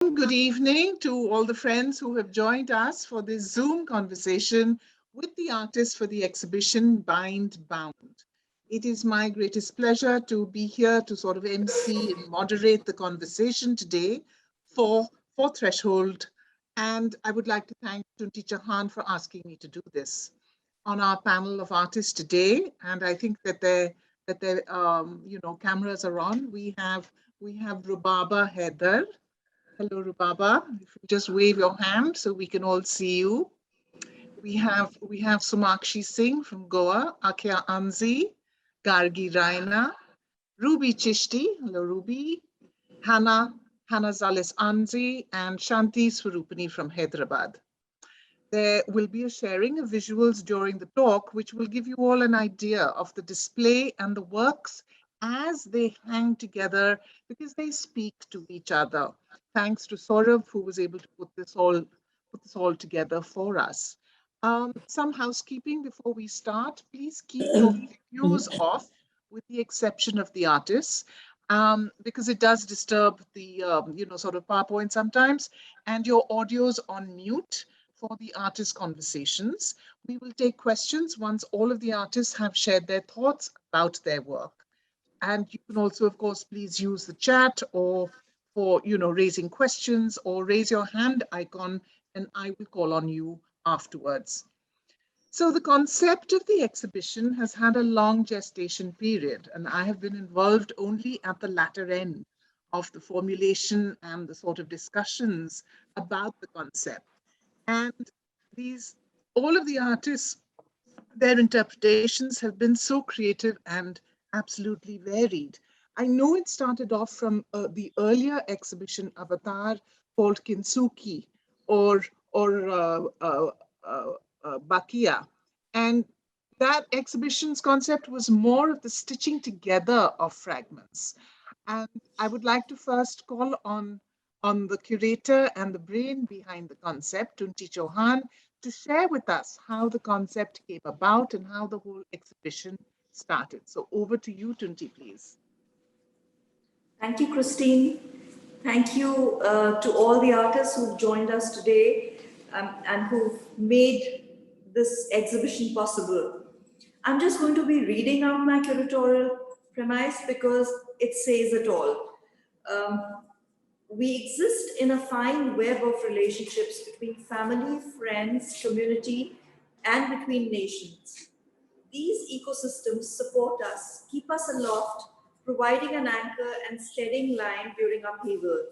Good evening to all the friends who have joined us for this Zoom conversation with the artists for the exhibition Bind Bound. It is my greatest pleasure to be here to sort of MC and moderate the conversation today for Threshold. And I would like to thank Tunti Chauhan for asking me to do this on our panel of artists today. And I think that their cameras are on. We have Rubaba Haider. Hello, Rubaba. If you just wave your hand so we can all see you. We have Sumakshi Singh from Goa, Akia Anzi, Gargi Raina, Ruby Chishti. Hello, Ruby. Hannah Zalis Anzi, and Shanti Swarupani from Hyderabad. There will be a sharing of visuals during the talk, which will give you all an idea of the display and the works as they hang together because they speak to each other. Thanks to Saurabh, who was able to put this all together for us. Some housekeeping before we start. Please keep your videos off, with the exception of the artists, because it does disturb the sort of PowerPoint sometimes, and your audio's on mute for the artist conversations. We will take questions once all of the artists have shared their thoughts about their work. And you can also, of course, please use the chat or for raising questions, or raise your hand icon and I will call on you afterwards. So the concept of the exhibition has had a long gestation period, and I have been involved only at the latter end of the formulation and the sort of discussions about the concept. And all of the artists, their interpretations have been so creative and absolutely varied. I know it started off from the earlier exhibition Avatar called Kintsugi or Bakia. And that exhibition's concept was more of the stitching together of fragments. And I would like to first call on the curator and the brain behind the concept, Tunti Chauhan, to share with us how the concept came about and how the whole exhibition started. So over to you, Tunti, please. Thank you, Christine. Thank you to all the artists who've joined us today and who've made this exhibition possible. I'm just going to be reading out my curatorial premise because it says it all. We exist in a fine web of relationships between family, friends, community, and between nations. These ecosystems support us, keep us aloft, providing an anchor and steadying line during upheaval.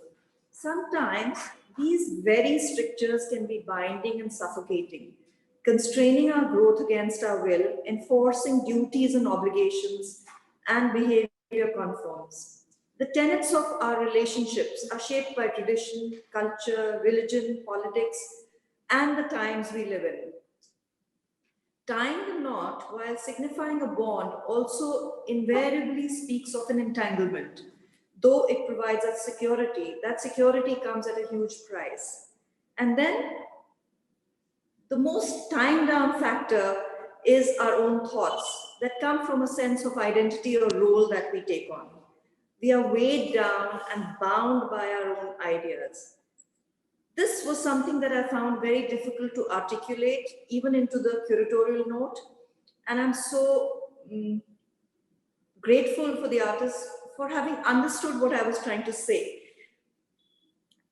Sometimes these very strictures can be binding and suffocating, constraining our growth against our will, enforcing duties and obligations, and behavior conforms. The tenets of our relationships are shaped by tradition, culture, religion, politics, and the times we live in. Tying the knot while signifying a bond also invariably speaks of an entanglement. Though it provides us security, that security comes at a huge price. And then the most tying down factor is our own thoughts that come from a sense of identity or role that we take on. We are weighed down and bound by our own ideas. This was something that I found very difficult to articulate, even into the curatorial note. And I'm so grateful for the artists for having understood what I was trying to say.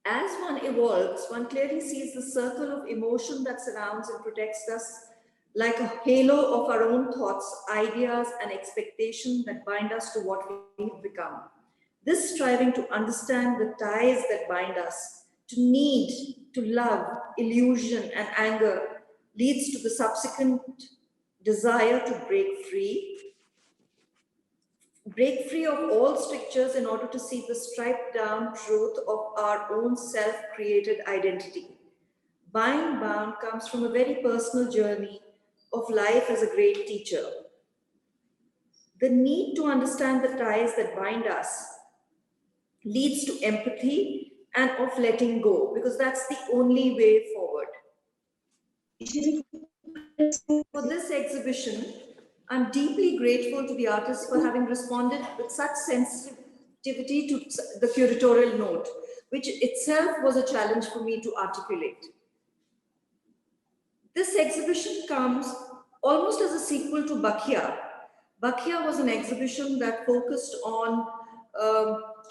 As one evolves, one clearly sees the circle of emotion that surrounds and protects us, like a halo of our own thoughts, ideas, and expectations that bind us to what we have become. This striving to understand the ties that bind us, to need, to love, illusion, and anger leads to the subsequent desire to break free of all strictures in order to see the striped down truth of our own self-created identity. Bind Bound comes from a very personal journey of life as a great teacher. The need to understand the ties that bind us leads to empathy and of letting go, because that's the only way forward. For this exhibition, I'm deeply grateful to the artists for having responded with such sensitivity to the curatorial note. which itself was a challenge for me to articulate. This exhibition comes almost as a sequel to Bakhia. Bakhia was an exhibition that focused on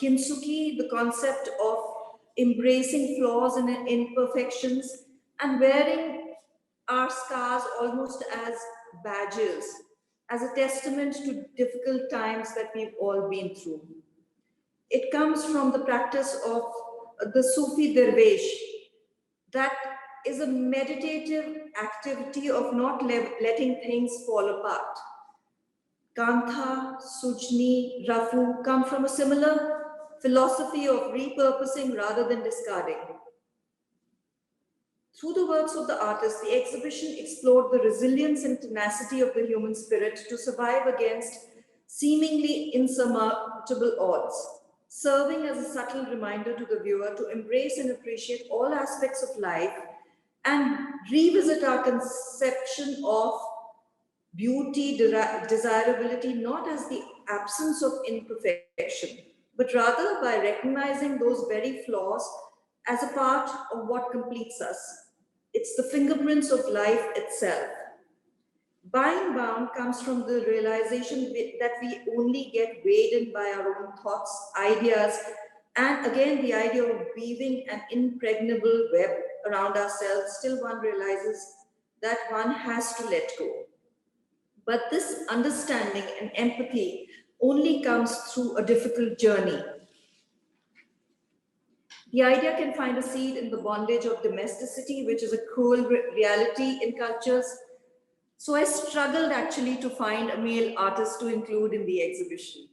kintsugi, the concept of embracing flaws and imperfections and wearing our scars almost as badges, as a testament to difficult times that we've all been through. It comes from the practice of the Sufi Dervish, that is a meditative activity of not letting things fall apart. Kantha, Sujni, Rafu come from a similar philosophy of repurposing rather than discarding. Through the works of the artists, the exhibition explored the resilience and tenacity of the human spirit to survive against seemingly insurmountable odds, serving as a subtle reminder to the viewer to embrace and appreciate all aspects of life and revisit our conception of beauty, desirability, not as the absence of imperfection, but rather by recognizing those very flaws as a part of what completes us. It's the fingerprints of life itself. Being bound comes from the realization that we only get weighed in by our own thoughts, ideas, and again the idea of weaving an impregnable web around ourselves. Still, one realizes that one has to let go. But this understanding and empathy only comes through a difficult journey. The idea can find a seed in the bondage of domesticity, which is a cruel reality in cultures. So I struggled actually to find a male artist to include in the exhibition.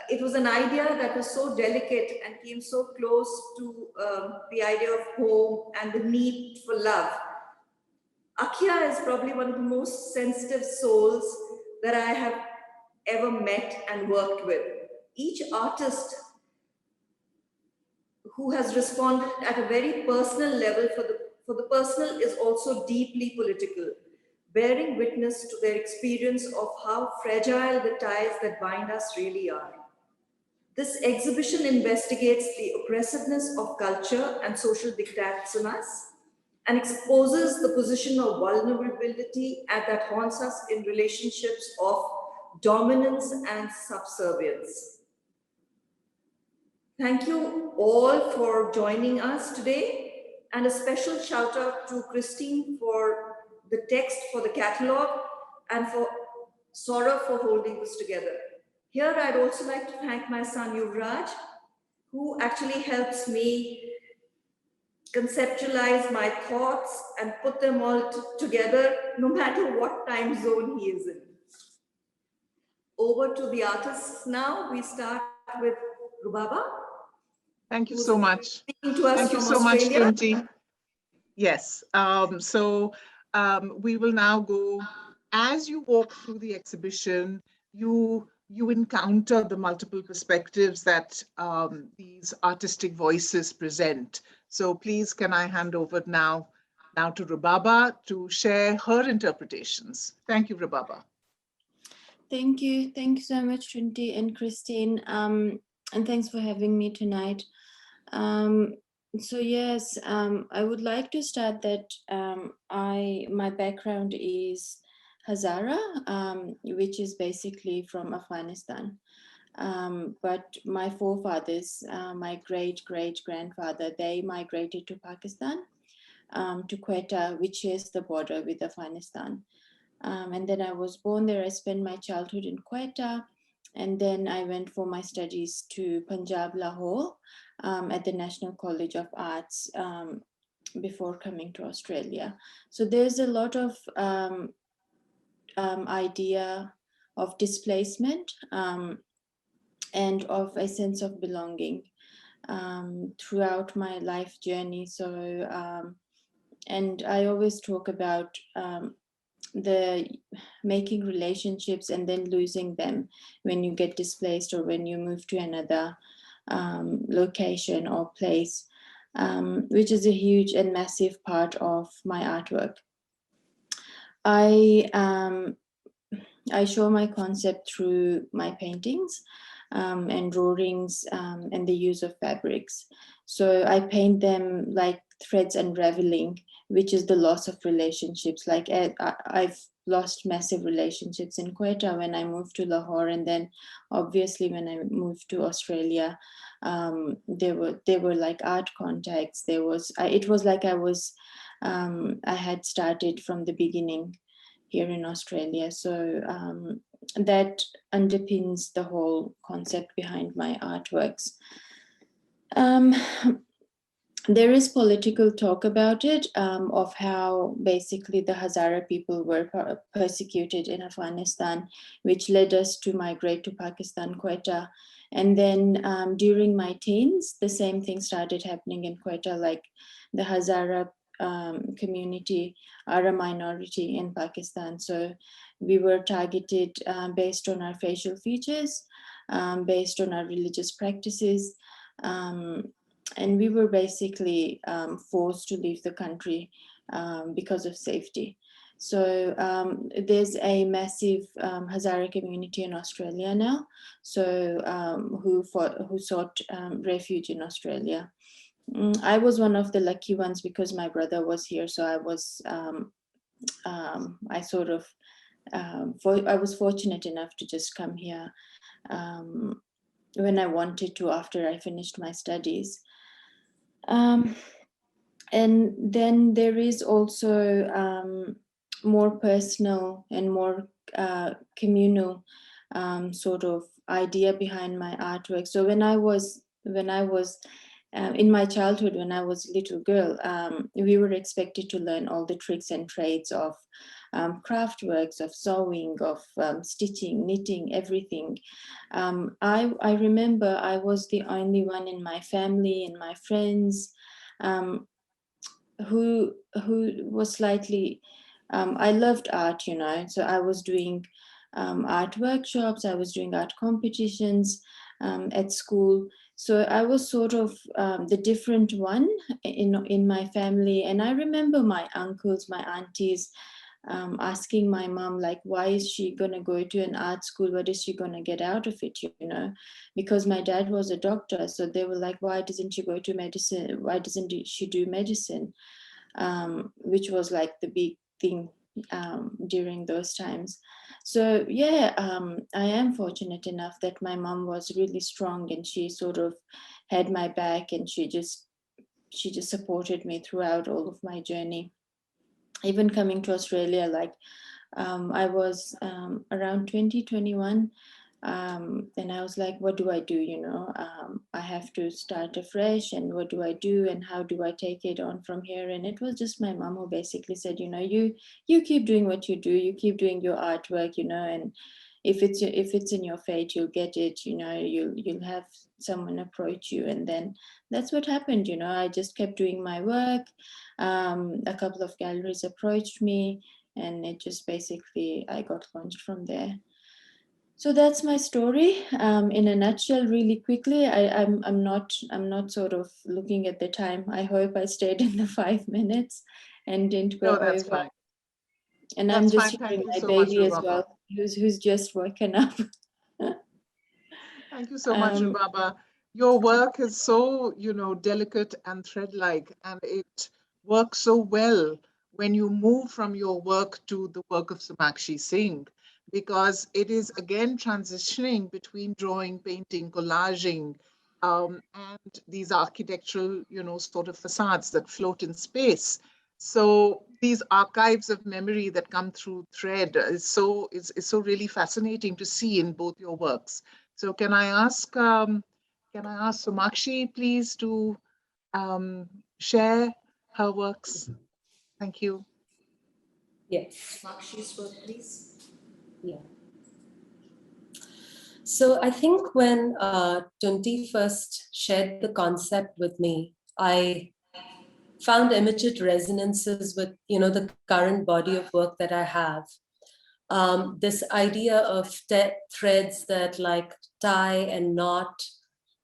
It was an idea that was so delicate and came so close to the idea of home and the need for love. Akia is probably one of the most sensitive souls that I have ever met and worked with. Each artist who has responded at a very personal level, for the personal is also deeply political, bearing witness to their experience of how fragile the ties that bind us really are. This exhibition investigates the oppressiveness of culture and social diktats on us and exposes the position of vulnerability and that haunts us in relationships of dominance and subservience. Thank you all for joining us today, and a special shout out to Christine for the text for the catalog and for Saurav for holding this together. Here, I'd also like to thank my son Yuvraj, who actually helps me conceptualize my thoughts and put them all together, no matter what time zone he is in. Over to the artists now. We start with Rubaba. Thank you so much. To us Thank you so much, Tunti. Yes. We will now go, as you walk through the exhibition, you encounter the multiple perspectives that these artistic voices present. So please, can I hand over now to Rubaba to share her interpretations. Thank you, Rubaba. Thank you so much, Tunti and Christine, and thanks for having me tonight. So yes, I would like to start that my background is Hazara, which is basically from Afghanistan. But my forefathers, my great-great-grandfather, they migrated to Pakistan, to Quetta, which is the border with Afghanistan. And then I was born there. I spent my childhood in Quetta. And then I went for my studies to Punjab, Lahore, at the National College of Arts before coming to Australia. So there's a lot of idea of displacement and of a sense of belonging throughout my life journey. So, and I always talk about the making relationships and then losing them when you get displaced or when you move to another location or place, which is a huge and massive part of my artwork. I show my concept through my paintings and drawings and the use of fabrics. So I paint them like threads unraveling, which is the loss of relationships. Like I've lost massive relationships in Quetta when I moved to Lahore, and then obviously when I moved to Australia, there were like art contacts. It was like I had started from the beginning here in Australia. So that underpins the whole concept behind my artworks. Um, there is political talk about it, of how basically the Hazara people were persecuted in Afghanistan, which led us to migrate to Pakistan, Quetta. And then during my teens, the same thing started happening in Quetta, like the Hazara community are a minority in Pakistan. So we were targeted based on our facial features, based on our religious practices. And we were basically forced to leave the country because of safety. So there's a massive Hazara community in Australia now, so who sought refuge in Australia. I was one of the lucky ones because my brother was here, so I was I was fortunate enough to just come here when I wanted to after I finished my studies. And then there is also more personal and more communal sort of idea behind my artwork. So when I was in my childhood, when I was a little girl, we were expected to learn all the tricks and trades of craft works, of sewing, of stitching, knitting, everything. I remember I was the only one in my family and my friends who was slightly I loved art, you know, so I was doing art workshops, I was doing art competitions at school. So I was sort of the different one in my family. And I remember my uncles, my aunties asking my mom, like, why is she going to go to an art school? What is she going to get out of it, you know? Because my dad was a doctor. So they were like, why doesn't she go to medicine? Why doesn't she do medicine? Which was like the big thing during those times. So yeah, I am fortunate enough that my mom was really strong and she sort of had my back, and she just supported me throughout all of my journey. Even coming to Australia, like I was around 2021, and I was like, what do I do? You know, I have to start afresh, and what do I do, and how do I take it on from here? And it was just my mom who basically said, you know, you keep doing what you do, you keep doing your artwork, you know, and if it's in your fate, you'll get it, you know, you'll have someone approach you. And then that's what happened, you know. I just kept doing my work. A couple of galleries approached me, and it just basically I got launched from there. So that's my story in a nutshell. Really quickly, I'm not sort of looking at the time. I hope I stayed in the 5 minutes and didn't go No, that's over. fine. And I'm That's just fine. Thank hearing you my so much, baby as Rubaba. well, who's just woken up. Thank you so much, um, Rubaba. Your work is so, delicate and thread-like, and it works so well when you move from your work to the work of Samakshi Singh, because it is again transitioning between drawing, painting, collaging, and these architectural, sort of facades that float in space. So these archives of memory that come through thread is so really fascinating to see in both your works. So can I ask Somakshi, please, to share her works? Thank you. Yes. Sakshi's work, please. Yeah. So I think when Tunti first shared the concept with me, I found immediate resonances with, the current body of work that I have. This idea of threads that like tie and knot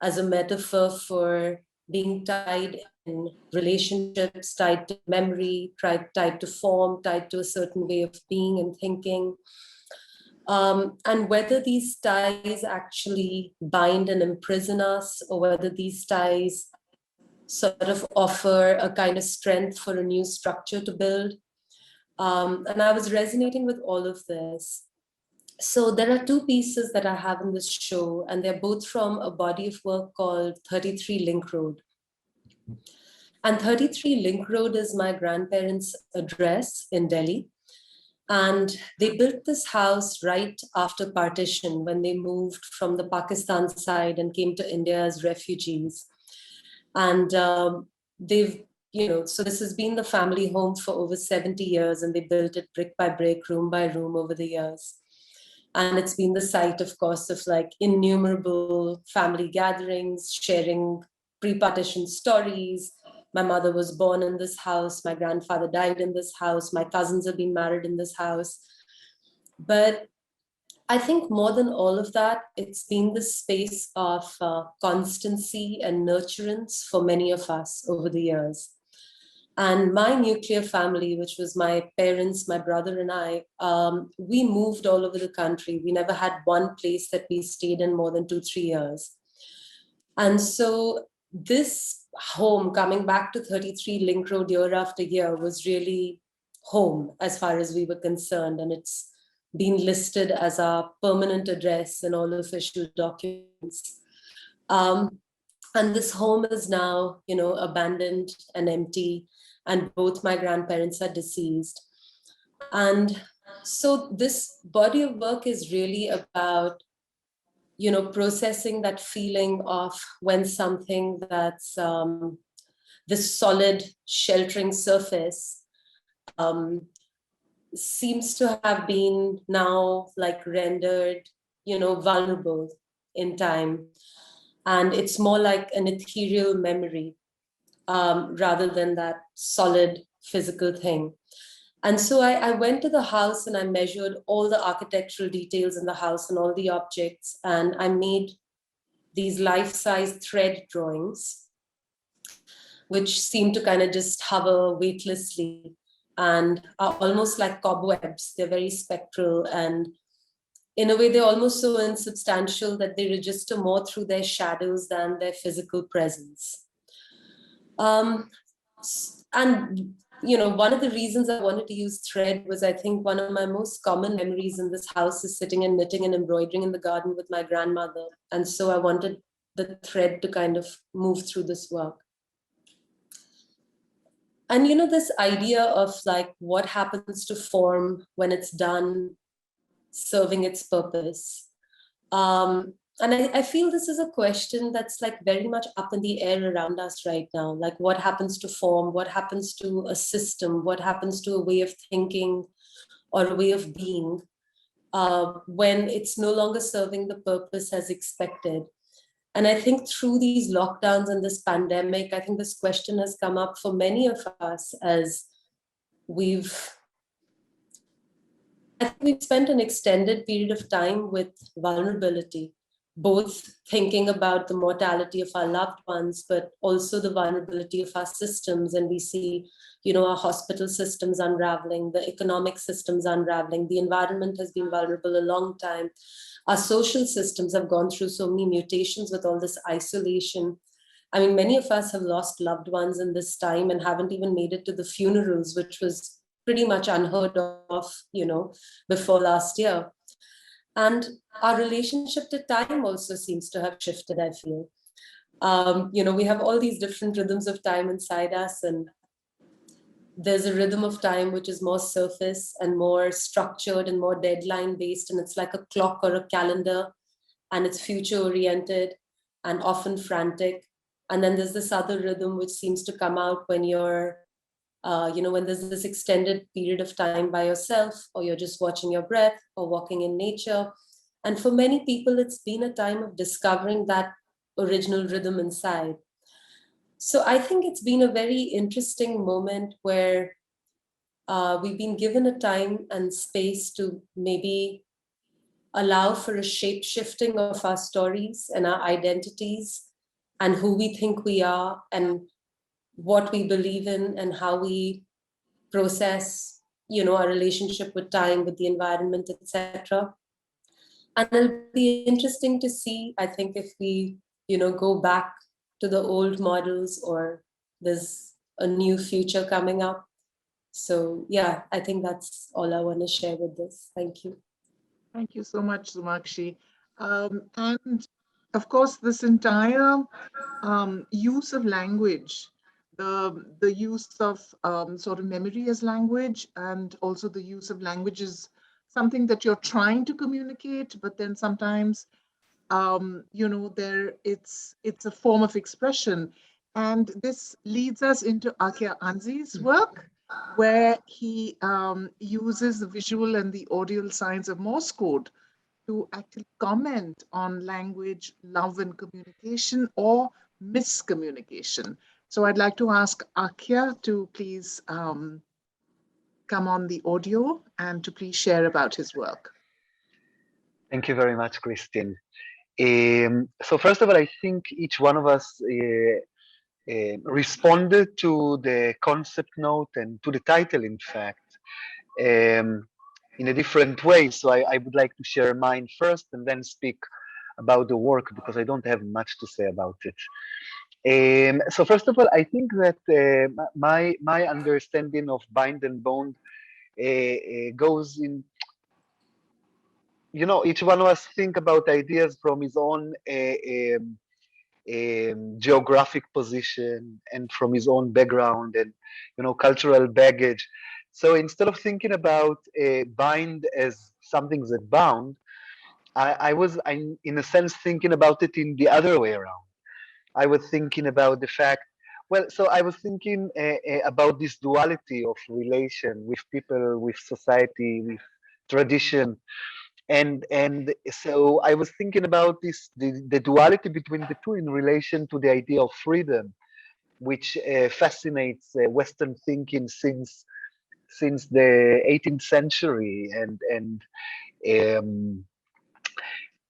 as a metaphor for being tied in relationships, tied to memory, tied to form, tied to a certain way of being and thinking. And whether these ties actually bind and imprison us, or whether these ties sort of offer a kind of strength for a new structure to build. And I was resonating with all of this. So there are two pieces that I have in this show, and they're both from a body of work called 33 Link Road. And 33 Link Road is my grandparents' address in Delhi. And they built this house right after partition when they moved from the Pakistan side and came to India as refugees. And they've, so this has been the family home for over 70 years, and they built it brick by brick, room by room over the years. And it's been the site, of course, of like innumerable family gatherings, sharing pre-partition stories. My mother was born in this house. My grandfather died in this house. My cousins have been married in this house. But I think more than all of that, it's been the space of constancy and nurturance for many of us over the years. And my nuclear family, which was my parents, my brother and I, we moved all over the country. We never had one place that we stayed in more than 2-3 years. And so this home, coming back to 33 Link Road year after year, was really home as far as we were concerned. And it's been listed as our permanent address in all official documents. And this home is now, abandoned and empty, and both my grandparents are deceased. And so this body of work is really about, processing that feeling of when something that's this solid sheltering surface seems to have been now like rendered, vulnerable in time. And it's more like an ethereal memory rather than that solid physical thing. And so I went to the house and I measured all the architectural details in the house and all the objects. And I made these life-size thread drawings, which seem to kind of just hover weightlessly and are almost like cobwebs. They're very spectral, and in a way, they're almost so insubstantial that they register more through their shadows than their physical presence. And one of the reasons I wanted to use thread was, I think one of my most common memories in this house is sitting and knitting and embroidering in the garden with my grandmother. And so I wanted the thread to kind of move through this work. And this idea of like what happens to form when it's done serving its purpose. And I feel this is a question that's like very much up in the air around us right now. Like what happens to form? What happens to a system? What happens to a way of thinking or a way of being when it's no longer serving the purpose as expected? And I think through these lockdowns and this pandemic, I think this question has come up for many of us as I think we've spent an extended period of time with vulnerability, both thinking about the mortality of our loved ones, but also the vulnerability of our systems. And we see, our hospital systems unraveling, the economic systems unraveling, the environment has been vulnerable a long time. Our social systems have gone through so many mutations with all this isolation. I mean, many of us have lost loved ones in this time and haven't even made it to the funerals, which was pretty much unheard of, before last year. And our relationship to time also seems to have shifted, I feel. We have all these different rhythms of time inside us, and there's a rhythm of time which is more surface and more structured and more deadline based, and it's like a clock or a calendar, and it's future oriented and often frantic. And then there's this other rhythm which seems to come out when you're when there's this extended period of time by yourself, or you're just watching your breath or walking in nature. And for many people, it's been a time of discovering that original rhythm inside. So I think it's been a very interesting moment where we've been given a time and space to maybe allow for a shape-shifting of our stories and our identities and who we think we are and what we believe in and how we process, our relationship with time, with the environment, etc. And it'll be interesting to see, I think, if we, go back to the old models, or there's a new future coming up. So yeah, I think that's all I want to share with this. Thank you. Thank you so much, Sumakshi. And of course, this entire use of language, the use of sort of memory as language, and also the use of language is something that you're trying to communicate, but then sometimes it's a form of expression. And this leads us into Akia Anzi's work, where he uses the visual and the audio signs of Morse code to actually comment on language, love, and communication, or miscommunication. So I'd like to ask Akia to please come on the audio and to please share about his work. Thank you very much, Christine. So first of all, I think each one of us responded to the concept note and to the title, in fact, in a different way. So I would like to share mine first and then speak about the work, because I don't have much to say about it. So first of all, I think that my understanding of bind and bond goes in, each one of us think about ideas from his own geographic position and from his own background and cultural baggage. So instead of thinking about bind as something that bound, I was in a sense thinking about it in the other way around. I was thinking about the fact, so I was thinking about this duality of relation with people, with society, with tradition, and so I was thinking about the duality between the two in relation to the idea of freedom, which fascinates Western thinking since the 18th century, um,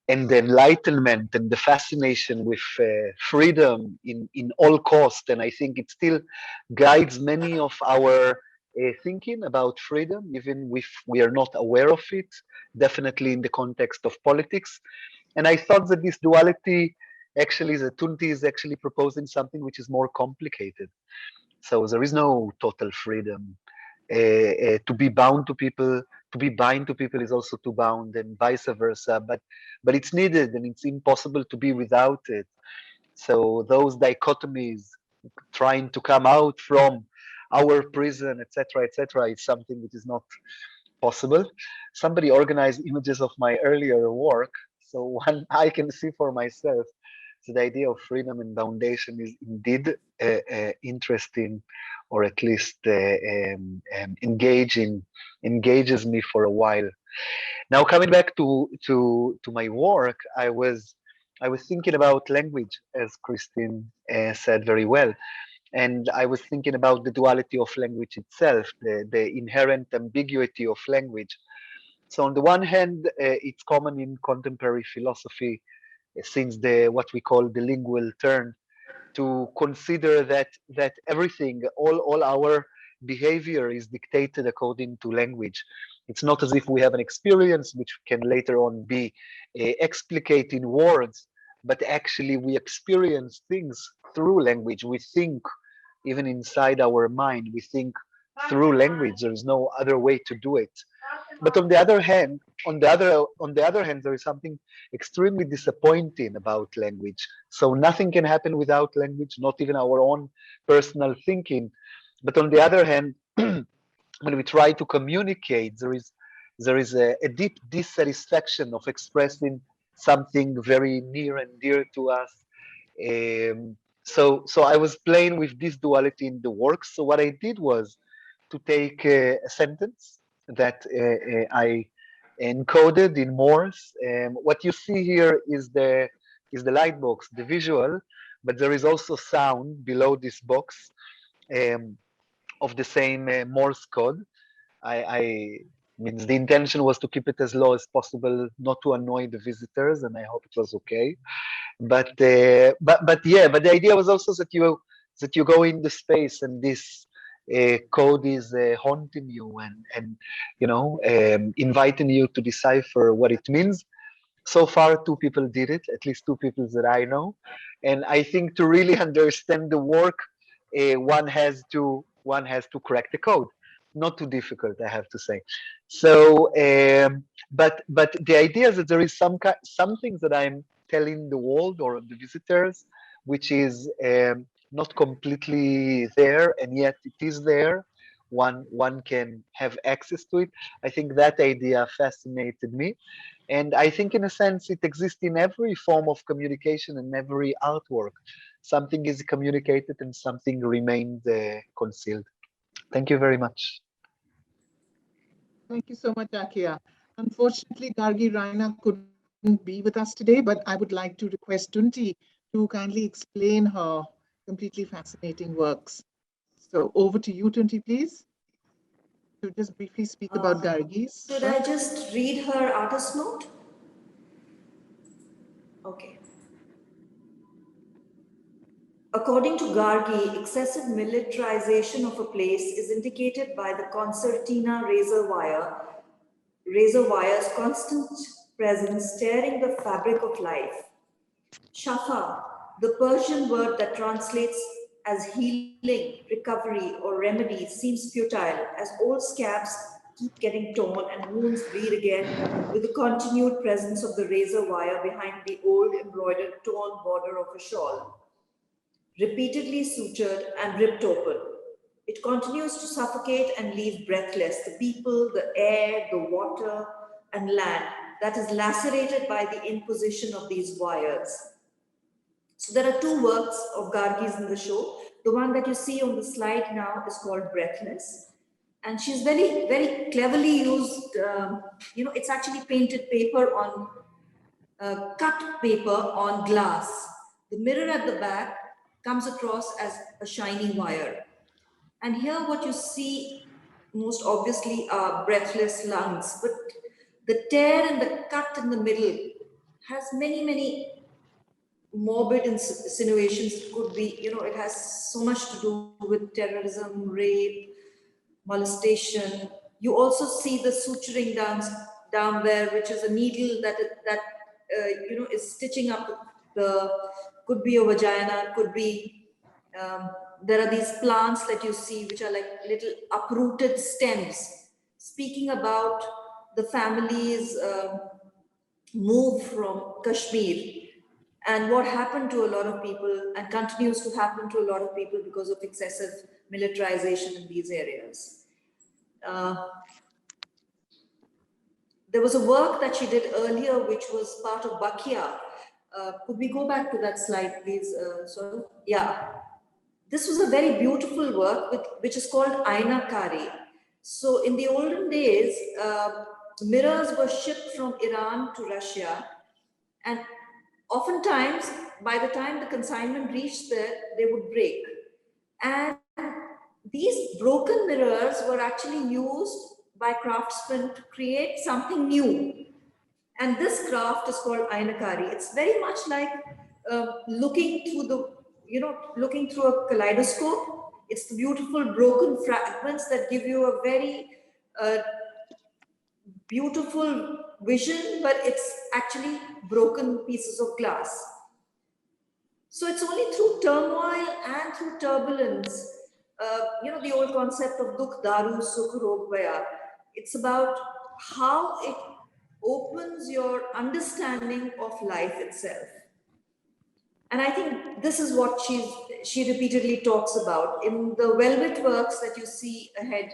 and the enlightenment and the fascination with freedom in all cost. And I think it still guides many of our thinking about freedom, even if we are not aware of it, definitely in the context of politics. And I thought that this duality, actually, the Tunti is actually proposing something which is more complicated. So there is no total freedom. To be bound to people, to be bind to people is also to bound, and vice versa. But it's needed, and it's impossible to be without it. So those dichotomies, trying to come out from our prison, etc., is something which is not possible. Somebody organized images of my earlier work, so one I can see for myself. So the idea of freedom and foundation is indeed interesting, or at least engages me for a while. Now coming back to my work, I was thinking about language, as Christine said very well. And I was thinking about the duality of language itself, the inherent ambiguity of language. So on the one hand, it's common in contemporary philosophy, since what we call the lingual turn, to consider that everything, all our behavior is dictated according to language. It's not as if we have an experience which can later on be explicated in words, but actually we experience things through language. We think even inside our mind, we think through language. There is no other way to do it. But on the other hand, there is something extremely disappointing about language. So nothing can happen without language, not even our own personal thinking. But on the other hand, when we try to communicate, there is a deep dissatisfaction of expressing something very near and dear to us. So I was playing with this duality in the work. So what I did was to take a sentence that I encoded in Morse. What you see here is the light box, the visual, but there is also sound below this box of the same Morse code. I means the intention was to keep it as low as possible, not to annoy the visitors, and I hope it was okay. But the idea was also that you go in the space, and this code is haunting you and inviting you to decipher what it means. So far, two people did it, at least two people that I know. And I think to really understand the work, one has to crack the code. Not too difficult, I have to say. So, but the idea is that there is something that I'm telling the world or the visitors, which is not completely there, and yet it is there. One can have access to it. I think that idea fascinated me. And I think, in a sense, it exists in every form of communication and every artwork. Something is communicated and something remains concealed. Thank you very much. Thank you so much, Akia. Unfortunately, Gargi Raina couldn't be with us today, but I would like to request Tunti to kindly explain her completely fascinating works. So over to you, Tunti, please, to just briefly speak about Gargi's Should I work. just read her artist note? Okay. According to Gargi, excessive militarization of a place is indicated by the concertina razor wire's constant presence tearing the fabric of life. Shafa, the Persian word that translates as healing, recovery, or remedy, seems futile as old scabs keep getting torn and wounds bleed again with the continued presence of the razor wire behind the old embroidered torn border of a shawl, repeatedly sutured and ripped open. It continues to suffocate and leave breathless the people, the air, the water, and land that is lacerated by the imposition of these wires. So there are two works of Gargi's in the show. The one that you see on the slide now is called Breathless. And she's very, very cleverly used, it's actually painted paper on, cut paper on glass. The mirror at the back comes across as a shiny wire. And here what you see most obviously are breathless lungs, but the tear and the cut in the middle has many, many morbid insinuations. It could be, it has so much to do with terrorism, rape, molestation. You also see the suturing down there, which is a needle that is stitching up the, could be a vagina, could be, there are these plants that you see which are like little uprooted stems, speaking about the family's move from Kashmir and what happened to a lot of people and continues to happen to a lot of people because of excessive militarization in these areas. There was a work that she did earlier, which was part of Bakia. Could we go back to that slide, please? Sorry. Yeah. This was a very beautiful work, which is called Aina Kari. So in the olden days, mirrors were shipped from Iran to Russia, and oftentimes, by the time the consignment reached there, they would break. And these broken mirrors were actually used by craftsmen to create something new. And this craft is called Ainakari. It's very much like looking through a kaleidoscope. It's the beautiful broken fragments that give you a very beautiful vision, but it's actually broken pieces of glass. So it's only through turmoil and through turbulence, the old concept of dukh daru sukh rog baya. It's about how it opens your understanding of life itself. And I think this is what she repeatedly talks about. In the velvet works that you see ahead,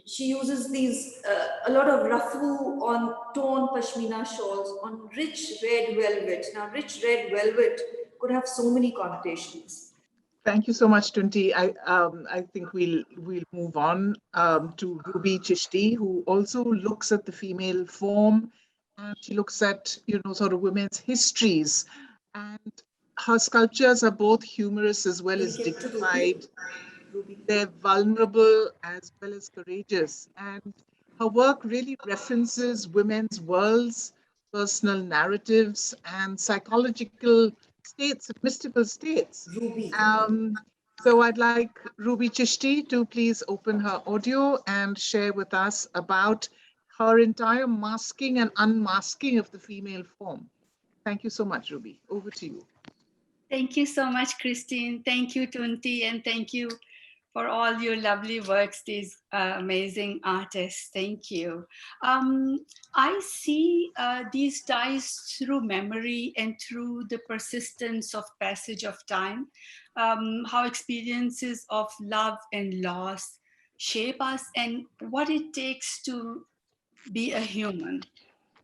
she uses these, a lot of rafu on torn pashmina shawls on rich red velvet. Now, rich red velvet could have so many connotations. Thank you so much, Tunti. I think we'll move on to Ruby Chishti, who also looks at the female form, and she looks at sort of women's histories, and her sculptures are both humorous as well as dignified. They're vulnerable as well as courageous, and her work really references women's worlds, personal narratives, and psychological states, mystical states. Ruby. So I'd like Ruby Chishti to please open her audio and share with us about her entire masking and unmasking of the female form. Thank you so much, Ruby. Over to you. Thank you so much, Christine. Thank you, Tunti, and thank you for all your lovely works, these amazing artists. Thank you. I see these ties through memory and through the persistence of passage of time, how experiences of love and loss shape us and what it takes to be a human.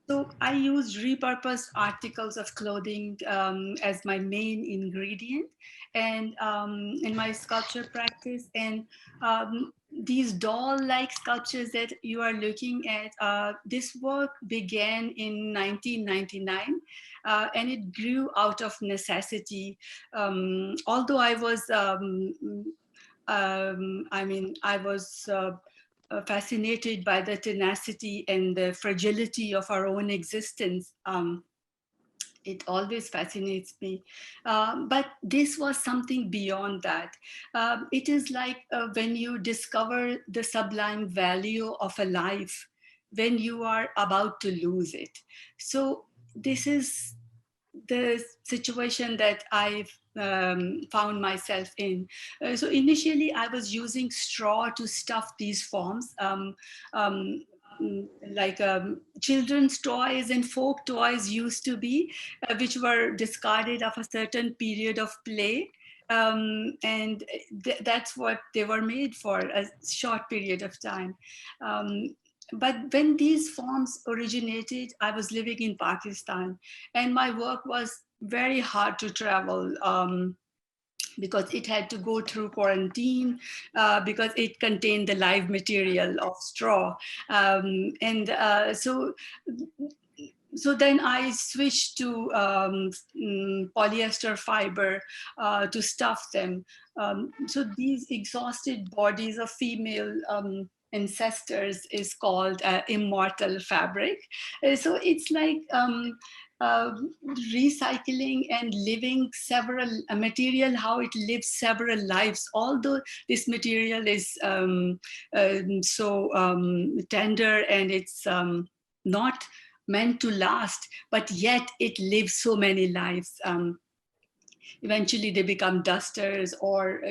So I use repurposed articles of clothing as my main ingredient, and in my sculpture practice. And these doll-like sculptures that you are looking at, this work began in 1999, and it grew out of necessity. Although I was, I was. Fascinated by the tenacity and the fragility of our own existence. It always fascinates me. But this was something beyond that. It is like when you discover the sublime value of a life, when you are about to lose it. So this is the situation that I've found myself in. So initially I was using straw to stuff these forms, like children's toys and folk toys used to be, which were discarded of a certain period of play. And that's what they were made for, a short period of time. But when these forms originated, I was living in Pakistan, and my work was very hard to travel because it had to go through quarantine because it contained the live material of straw. So then I switched to polyester fiber to stuff them. So these exhausted bodies of female ancestors is called immortal fabric. So it's like uh, recycling and living several material, how it lives several lives, although this material is so tender and it's not meant to last, but yet it lives so many lives. Eventually they become dusters or,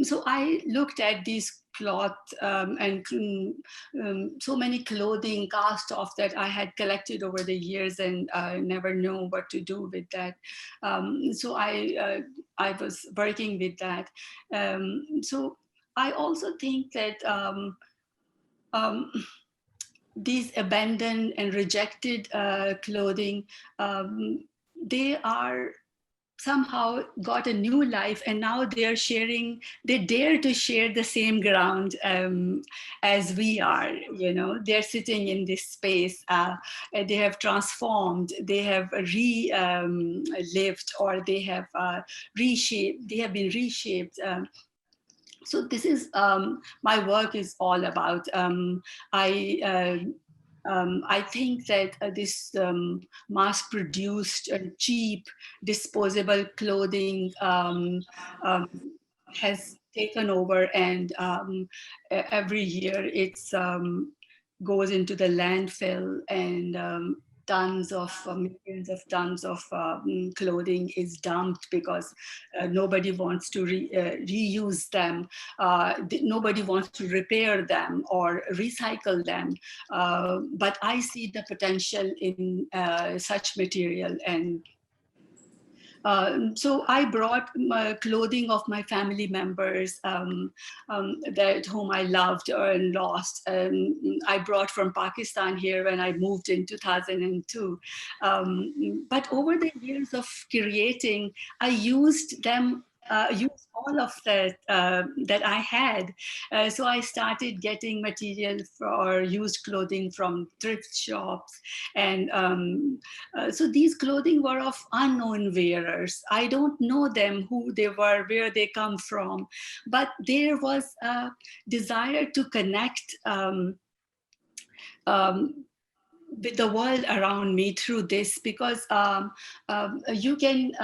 so I looked at these cloth and so many clothing cast off that I had collected over the years, and I never know what to do with that. So I was working with that. So I also think that these abandoned and rejected clothing, they are somehow got a new life, and now they're sharing, they dare to share the same ground as we are. They're sitting in this space. They have transformed, they have lived, or they have reshaped, they have been reshaped. So this is my work is all about. I think that this mass-produced and cheap disposable clothing has taken over, and every year it's goes into the landfill, and tons of millions of tons of clothing is dumped because nobody wants to reuse them. Nobody wants to repair them or recycle them. But I see the potential in such material, and so I brought clothing of my family members that whom I loved and lost. I brought from Pakistan here when I moved in 2002. But over the years of creating, I used them. Used all of that that I had. So I started getting material for used clothing from thrift shops, and so these clothing were of unknown wearers. I don't know them, who they were, where they come from, but there was a desire to connect with the world around me through this, because you can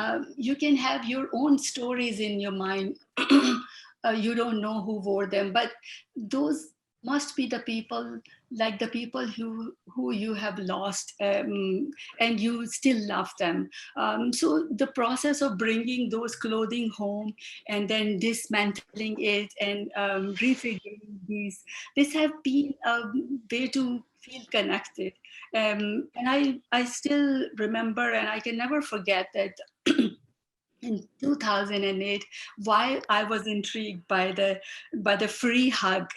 have your own stories in your mind. You don't know who wore them, but those must be the people, like the people who you have lost, and you still love them. So the process of bringing those clothing home and then dismantling it and refiguring this have been a way to feel connected. And I still remember, and I can never forget that in 2008, why I was intrigued by the free hug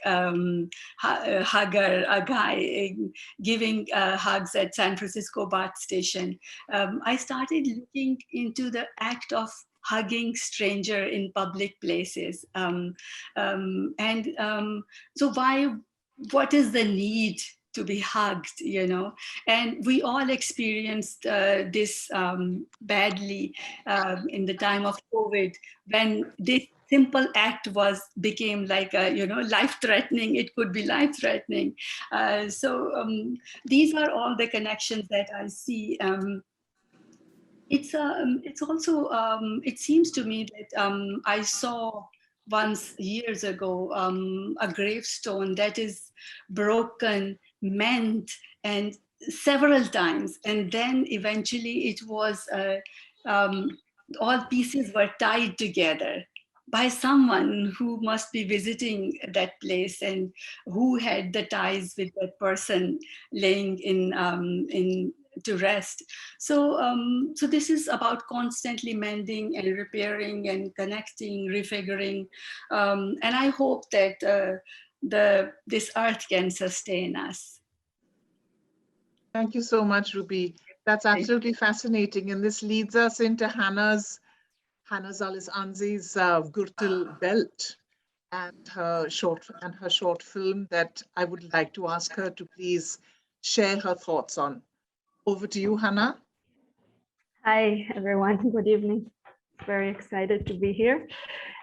hugger, a guy giving hugs at San Francisco BART station. I started looking into the act of hugging stranger in public places, and so what is the need to be hugged, and we all experienced this badly in the time of COVID, when this simple act became like a, life threatening. It could be life threatening. So these are all the connections that I see. It's also, it seems to me that I saw once years ago a gravestone that is broken, ment, and several times, and then eventually it was all pieces were tied together by someone who must be visiting that place and who had the ties with that person laying in to rest. So this is about constantly mending and repairing and connecting, refiguring, and I hope that this earth can sustain us. Thank you so much, Ruby. That's absolutely fascinating. And this leads us into Hannah Zalis Anzi's Gurtul Belt and her short film that I would like to ask her to please share her thoughts on. Over to you, Hannah. Hi, everyone. Good evening. Very excited to be here.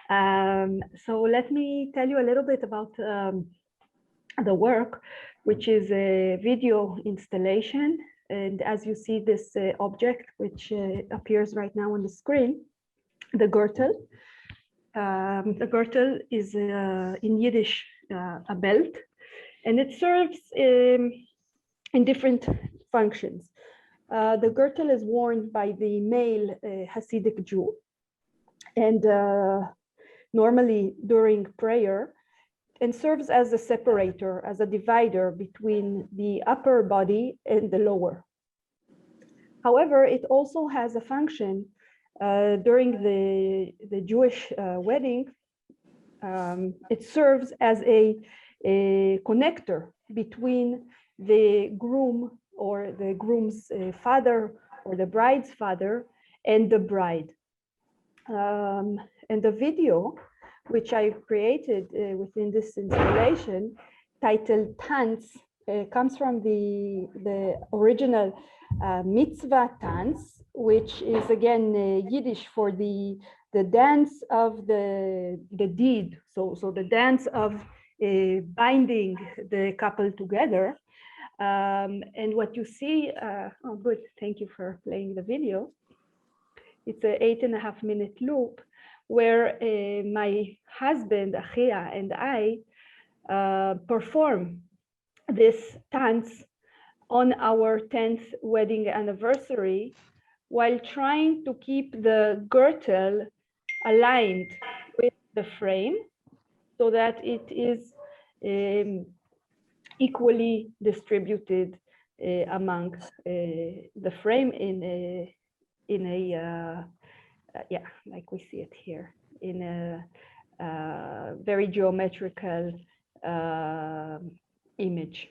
So let me tell you a little bit about the work, which is a video installation. And as you see this object, which appears right now on the screen, the Gürtel. The Gürtel is in Yiddish a belt, and it serves in different functions. The Gürtel is worn by the male Hasidic Jew, and normally during prayer, and serves as a separator, as a divider between the upper body and the lower. However, it also has a function during the Jewish wedding. It serves as a connector between the groom or the groom's father or the bride's father and the bride. And the video, which I created within this installation, titled Tanz, comes from the original mitzvah Tanz, which is again Yiddish for the dance of the deed. So the dance of binding the couple together. And what you see, oh good, thank you for playing the video. It's an 8.5-minute loop where my husband, Achia, and I perform this dance on our 10th wedding anniversary while trying to keep the girdle aligned with the frame so that it is equally distributed among the frame in a yeah, like we see it here, in a very geometrical image.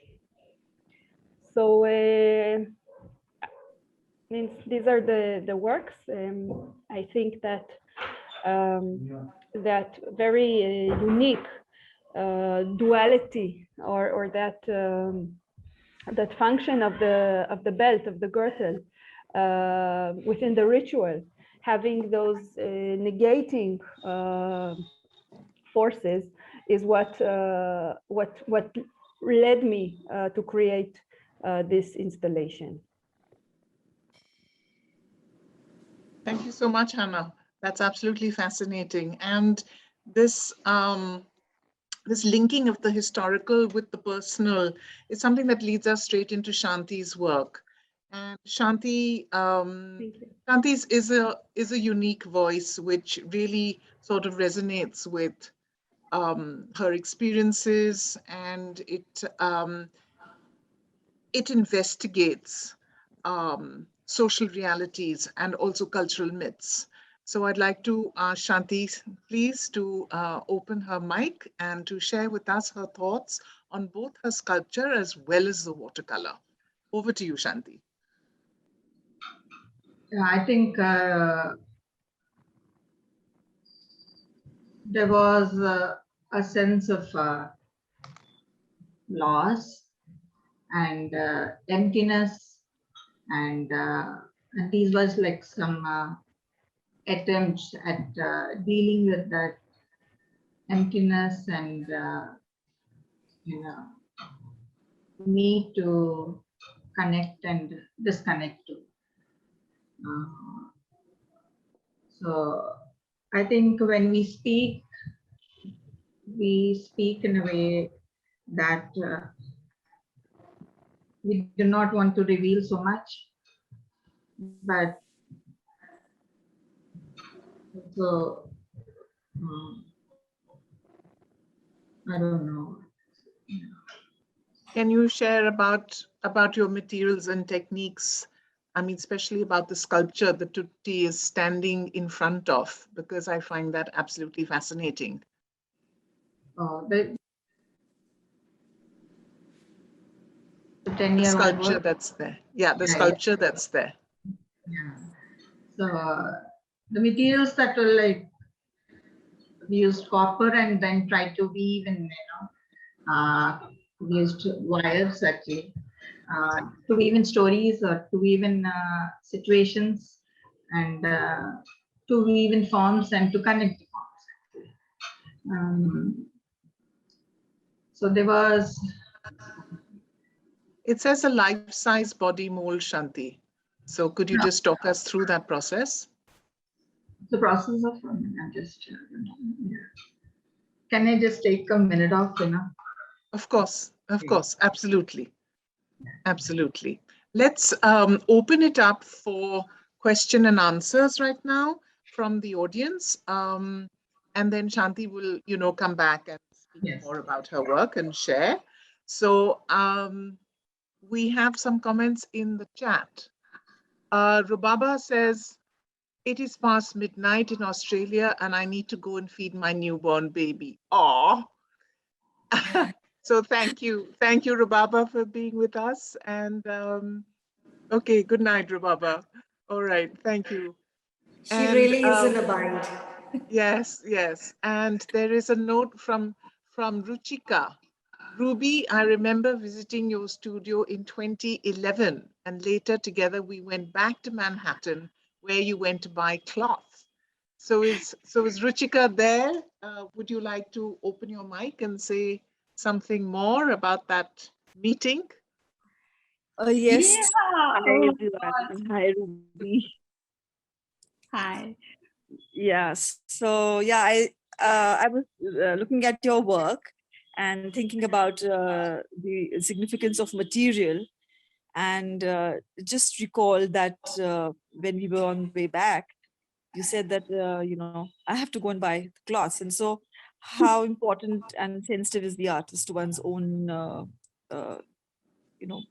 So means these are the works. I think that that very unique duality or that that function of the belt, of the girdle within the ritual, having those negating forces is what led me to create this installation. Thank you so much, Hannah. That's absolutely fascinating. And this this linking of the historical with the personal is something that leads us straight into Shanti's work. And Shanti, Shanti's is a unique voice which really sort of resonates with her experiences, and it investigates social realities and also cultural myths. So I'd like to ask Shanti, please, to open her mic and to share with us her thoughts on both her sculpture as well as the watercolor. Over to you, Shanti. I think there was a sense of loss and emptiness, and these was like some attempts at dealing with that emptiness and need to connect and disconnect to. So I think when we speak in a way that we do not want to reveal so much, but so I don't know. Can you share about your materials and techniques? I mean, especially about the sculpture that Tutti is standing in front of, because I find that absolutely fascinating. The The sculpture that's there. Yeah, the sculpture that's there. Yeah. So the materials that were like, we used copper and then tried to weave in, we used wires actually to weave in stories or to weave in situations and to weave in forms and to connect the forms actually. So there was. It says a life-size body mold, Shanti. So could you just talk us through that process? The process of, I'm just, can I just take a minute off, Of course, absolutely. Absolutely. Let's open it up for question and answers right now from the audience. And then Shanti will, come back and speak more about her work and share. So we have some comments in the chat. Rubaba says, it is past midnight in Australia and I need to go and feed my newborn baby. Aw. So thank you, Rubaba, for being with us. And okay, good night, Rubaba. All right, thank you. She really is in a bind. Yes. And there is a note from Ruchika. Ruby, I remember visiting your studio in 2011, and later together we went back to Manhattan where you went to buy cloth. So is Ruchika there? Would you like to open your mic and say something more about that meeting? Yes. Yeah. Hi, everyone. Hi, Ruby. Hi. Yes. So yeah, I was looking at your work and thinking about the significance of material, and just recall that when we were on the way back, you said that I have to go and buy cloths, and so how important and sensitive is the artist to one's own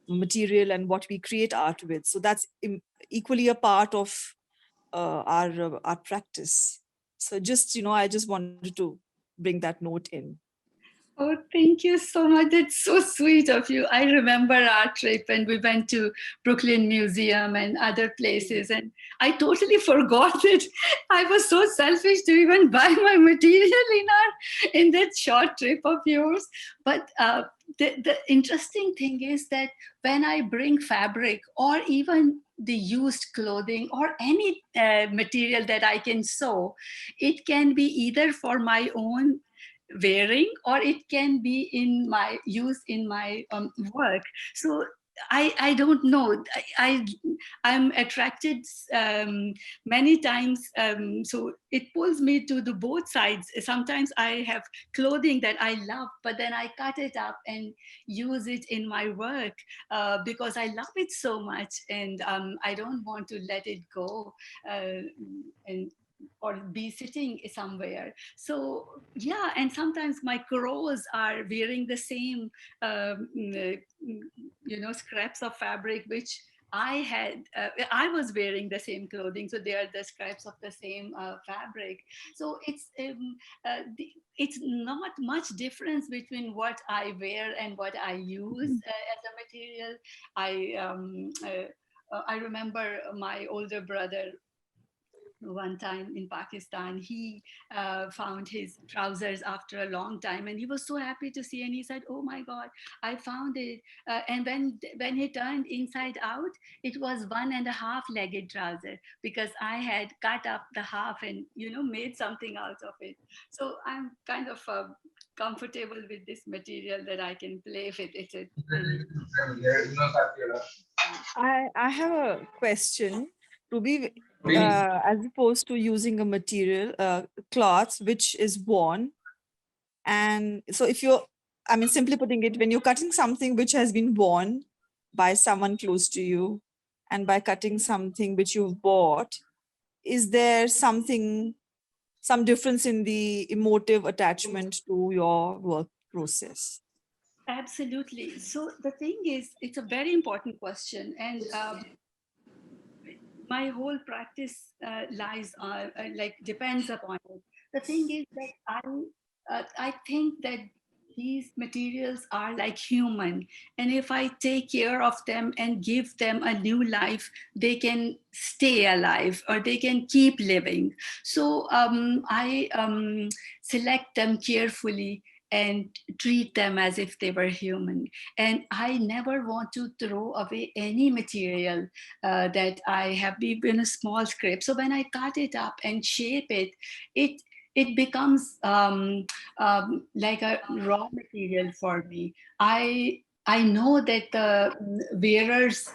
material and what we create art with. So that's equally a part of our practice. So just I just wanted to bring that note in. Oh, thank you so much. That's so sweet of you. I remember our trip and we went to Brooklyn Museum and other places. And I totally forgot that I was so selfish to even buy my material in that short trip of yours. But the interesting thing is that when I bring fabric or even the used clothing or any material that I can sew, it can be either for my own wearing or it can be in my use in my work. So I don't know. I'm attracted many times. So it pulls me to the both sides. Sometimes I have clothing that I love, but then I cut it up and use it in my work because I love it so much, and I don't want to let it go. And or be sitting somewhere. So yeah, and sometimes my crows are wearing the same scraps of fabric which I was wearing the same clothing, so they are the scraps of the same fabric. So it's not much difference between what I wear and what I use as a material. I remember my older brother one time in Pakistan. He found his trousers after a long time, and he was so happy to see. And he said, "Oh my God, I found it!" And when he turned inside out, it was 1.5-legged trouser because I had cut up the half and made something out of it. So I'm kind of comfortable with this material that I can play with it. I have a question. To be as opposed to using a material, cloth which is worn, and so if you're, I mean, simply putting it, when you're cutting something which has been worn by someone close to you, and by cutting something which you've bought, is there some difference in the emotive attachment to your work process? Absolutely. So the thing is, it's a very important question, and my whole practice lies on, depends upon it. The thing is that I think that these materials are like human, and if I take care of them and give them a new life, they can stay alive or they can keep living. So I select them carefully and treat them as if they were human. And I never want to throw away any material that I have, even a small scrap. So when I cut it up and shape it, it becomes like a raw material for me. I know that the wearer's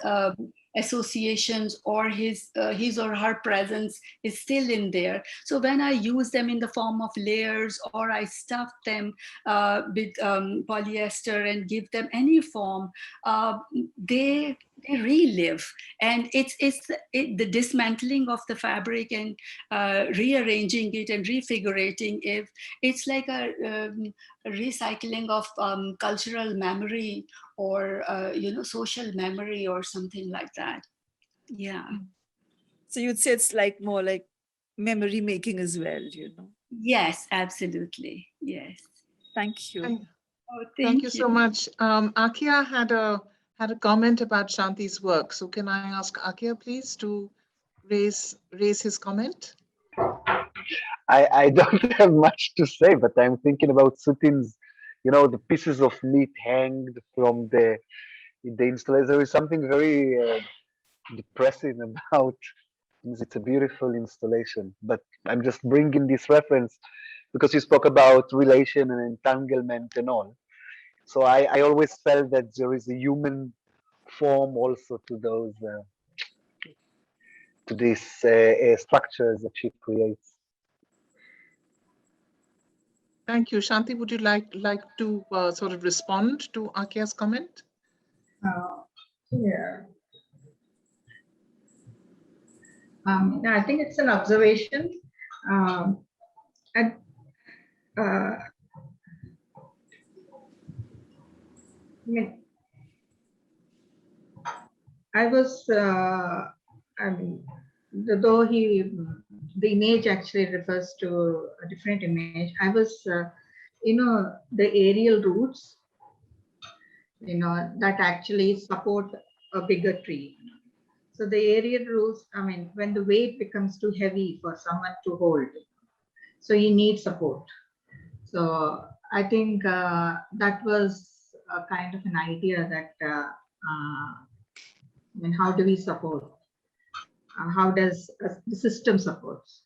associations or his or her presence is still in there. So when I use them in the form of layers, or I stuff them with polyester and give them any form, they relive. And it's the dismantling of the fabric and rearranging it and refigurating it. It's like a recycling of cultural memory, or social memory, or something like that. Yeah. So you'd say it's like more like memory making as well, Yes, absolutely. Yes. Thank you. Oh, Thank you so much. Akia had a comment about Shanti's work. So can I ask Akia, please, to raise his comment? I don't have much to say, but I'm thinking about Sutin's, the pieces of meat hanged from the installation. There is something very depressing about it. It's a beautiful installation, but I'm just bringing this reference because you spoke about relation and entanglement and all. So I always felt that there is a human form also to those to these structures that she creates. Thank you. Shanti, would you like to sort of respond to Akia's comment? Yeah. I think it's an observation. I mean, I was, I mean, though the image actually refers to a different image. I was, the aerial roots, that actually support a bigger tree. So the aerial roots, I mean, when the weight becomes too heavy for someone to hold, so you need support. So I think that was a kind of an idea that, I mean, how do we support? How does the system supports?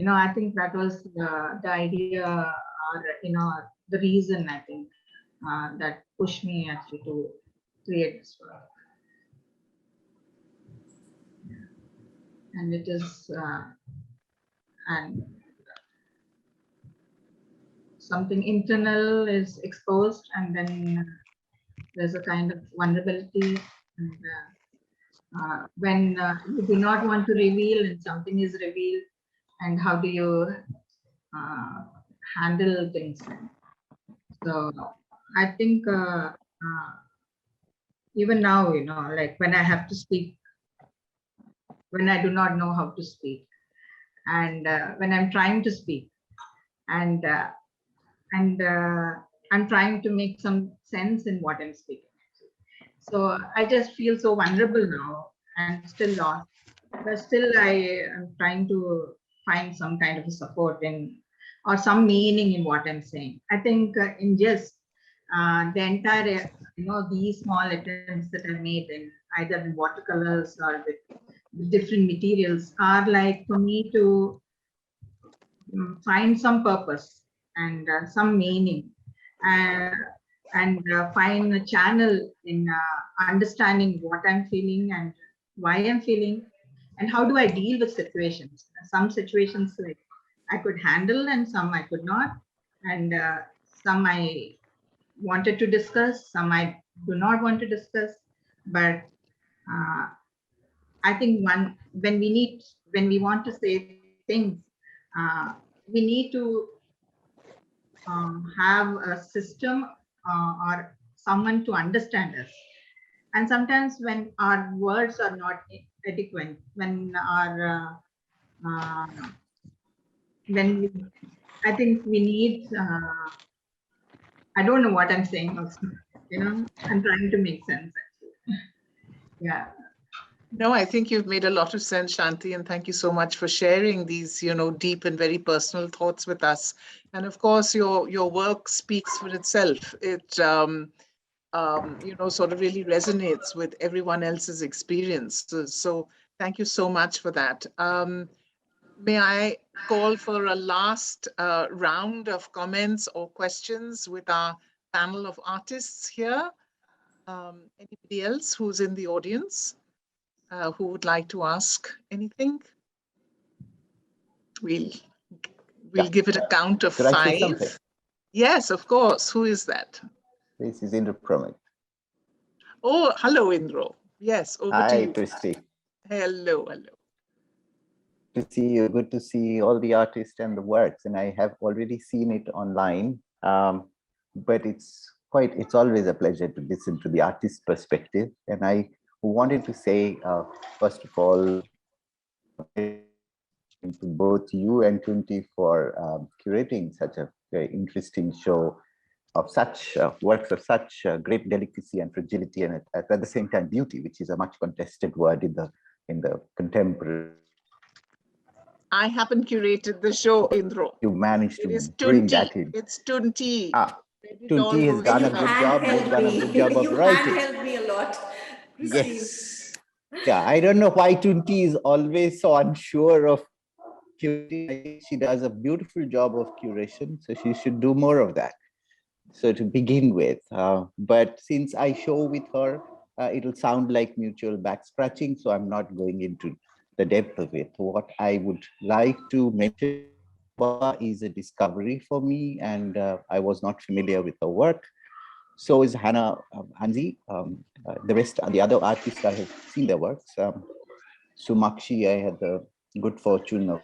I think that was the idea, or the reason, I think, that pushed me actually to create this work. and it is and something internal is exposed, and then there's a kind of vulnerability, and when you do not want to reveal and something is revealed, and how do you handle things then? So I think even now, like when I have to speak, when I do not know how to speak, and when I'm trying to speak, and I'm trying to make some sense in what I'm speaking. So I just feel so vulnerable now and still lost. But still I am trying to find some kind of a support in or some meaning in what I'm saying. I think in just the entire, these small attempts that I made in either in watercolors or with different materials are like for me to find some purpose and some meaning, and find a channel in understanding what I'm feeling and why I'm feeling, and how do I deal with situations. Some situations like I could handle and some I could not, and some I wanted to discuss, some I do not want to discuss. But I think when we want to say things, we need to have a system or someone to understand us. And sometimes when our words are not adequate, when I think we need, I don't know what I'm saying also, I'm trying to make sense actually. Yeah. No, I think you've made a lot of sense, Shanti, and thank you so much for sharing these, deep and very personal thoughts with us. And of course, your work speaks for itself. It, sort of really resonates with everyone else's experience. So thank you so much for that. May I call for a last round of comments or questions with our panel of artists here? Anybody else who's in the audience? Who would like to ask anything? We'll give it a count of Could I say 5. something? Yes, of course. Who is that? This is Indra Pramit. Oh, hello, Indro. Yes, over to Hi, you. Christy. Hello. Good to see you. Good to see all the artists and the works. And I have already seen it online, but it's always a pleasure to listen to the artist's perspective. And I wanted to say, first of all, to both you and Tunti for curating such a very interesting show of such works of such great delicacy and fragility, and at the same time beauty, which is a much contested word in the contemporary. I haven't curated the show, Indro. You managed It to is bring Tunti. that in. It's Tunti. Tunti has done a good job. You've done a good job of writing. You handheld me a lot, Christine. Yes. Yeah, I don't know why Tunti is always so unsure of curating. I think she does a beautiful job of curation, so she should do more of that. So to begin with, but since I show with her, it'll sound like mutual back scratching, so I'm not going into the depth of it. What I would like to mention is a discovery for me, and I was not familiar with her work. So is Hannah Anzi. The other artists, I have seen their works. Sumakshi, I had the good fortune of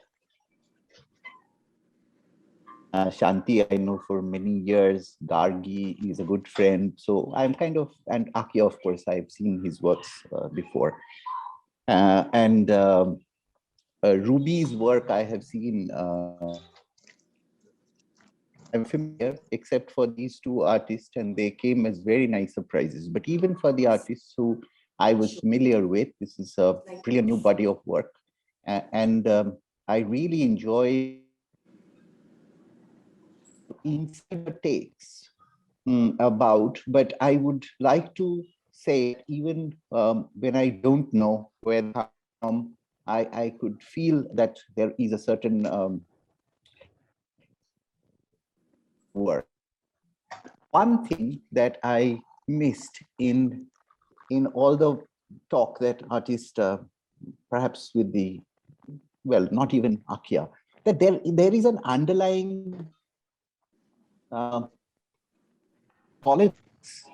Shanti, I know for many years. Gargi is a good friend. So I'm kind of, and Akya, of course, I've seen his works before. Ruby's work I have seen, I'm familiar, except for these two artists, and they came as very nice surprises. But even for the artists who I was familiar with, this is a brilliant new body of work. I really enjoy inside takes about, but I would like to say even when I don't know where I could feel that there is a certain work. One thing that I missed in all the talk that artists, perhaps with the well, not even Akia, that there is an underlying politics,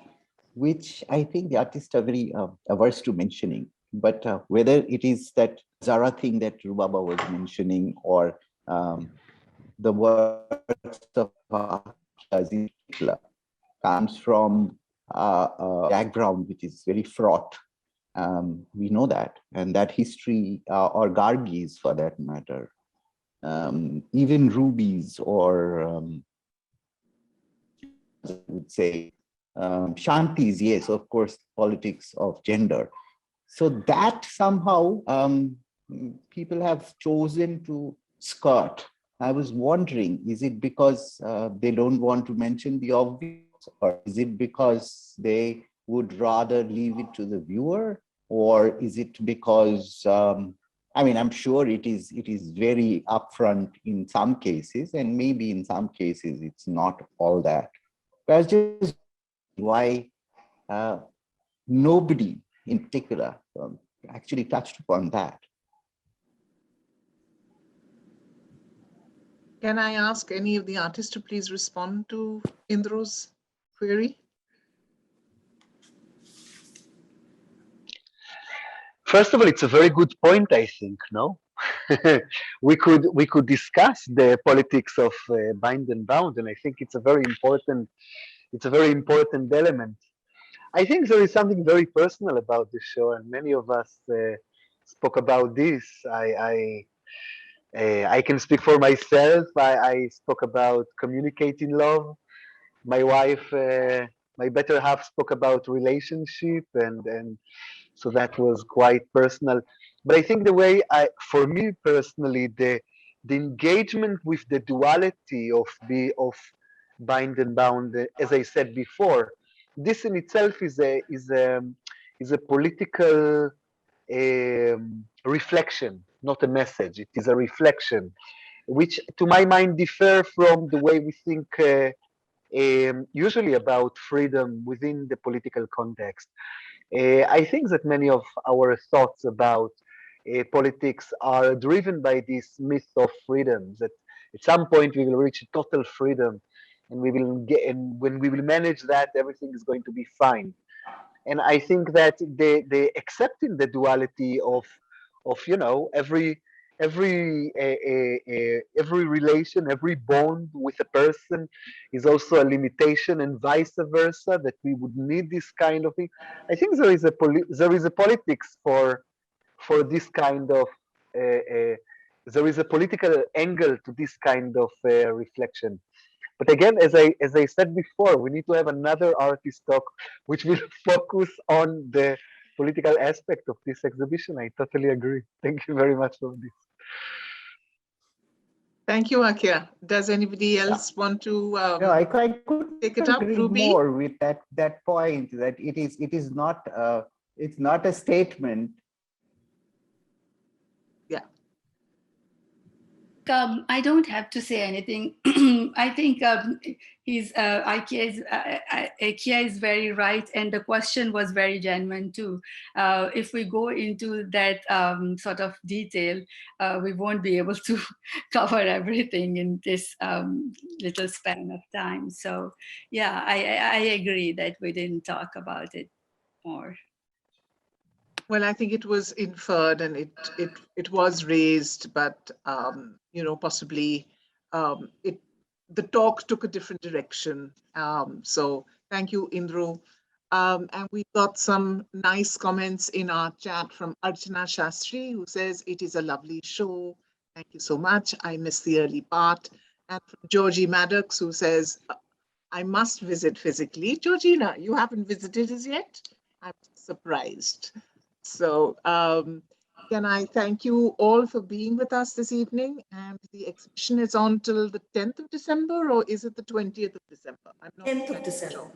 which I think the artists are very averse to mentioning. But whether it is that Zara thing that Rubaba was mentioning, or the works of Akia comes from a background which is very fraught. We know that, and that history, or Gargis for that matter, even rubies, or I would say Shantis, yes, of course, politics of gender. So that somehow people have chosen to skirt. I was wondering, is it because they don't want to mention the obvious, or is it because they would rather leave it to the viewer, or is it because I mean, I'm sure it is very upfront in some cases, and maybe in some cases it's not all that. But I was just why nobody in particular actually touched upon that. Can I ask any of the artists to please respond to Indro's query? First of all, it's a very good point, I think, no? we could discuss the politics of bind and bound, and I think it's a very important element. I think there is something very personal about the show, and many of us spoke about this. I can speak for myself. I spoke about communicating love. My wife, my better half, spoke about relationship, and so that was quite personal. But I think the way for me personally, the engagement with the duality of bind and bound, as I said before, this in itself is a political reflection, not a message. It is a reflection, which to my mind differ from the way we think usually about freedom within the political context. I think that many of our thoughts about politics are driven by this myth of freedom, that at some point we will reach total freedom, and and when we will manage that, everything is going to be fine. And I think that the accepting the duality of every relation, every bond with a person is also a limitation, and vice versa, that we would need this kind of thing. I think there is a politics for this kind of there is a political angle to this kind of reflection. But again, as I said before, we need to have another artist talk, which will focus on the political aspect of this exhibition. I totally agree. Thank you very much for this. Thank you, Akia. Does anybody else want to No, I couldn't take it up, agree Ruby? more with that point, that it is not it's not a statement. Yeah. I don't have to say anything. I think Akia is very right, and the question was very genuine too. If we go into that sort of detail, we won't be able to cover everything in this little span of time. So yeah, I agree that we didn't talk about it more. Well, I think it was inferred and it was raised, but possibly the talk took a different direction. So thank you, Indro. And we got some nice comments in our chat from Archana Shastri, who says it is a lovely show. Thank you so much. I missed the early part. And from Georgie Maddox, who says, I must visit physically. Georgina, you haven't visited us yet? I'm surprised. So can I thank you all for being with us this evening? And the exhibition is on till the 10th of December, or is it the 20th of December? I'm not 10th of December. sure.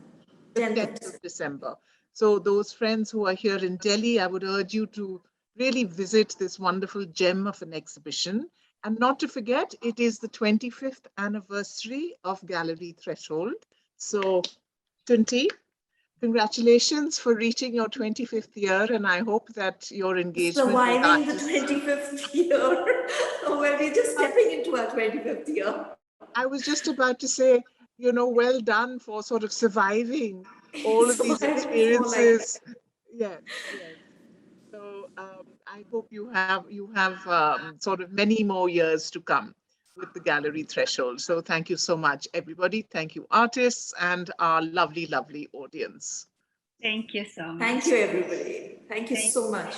The 10th of December. So those friends who are here in Delhi, I would urge you to really visit this wonderful gem of an exhibition. And not to forget, it is the 25th anniversary of Gallery Threshold. So, Tunti, Congratulations for reaching your 25th year, and I hope that your engagement with Surviving the artists... 25th year. Well, we're just stepping into our 25th year. I was just about to say, you know, well done for sort of surviving all of these Surviving is more like experiences. Yes, yes. So I hope you have sort of many more years to come with the Gallery Threshold. So thank you so much, everybody. Thank you, artists, and our lovely, lovely audience. Thank you so much. Thank you, everybody. Thank you so much.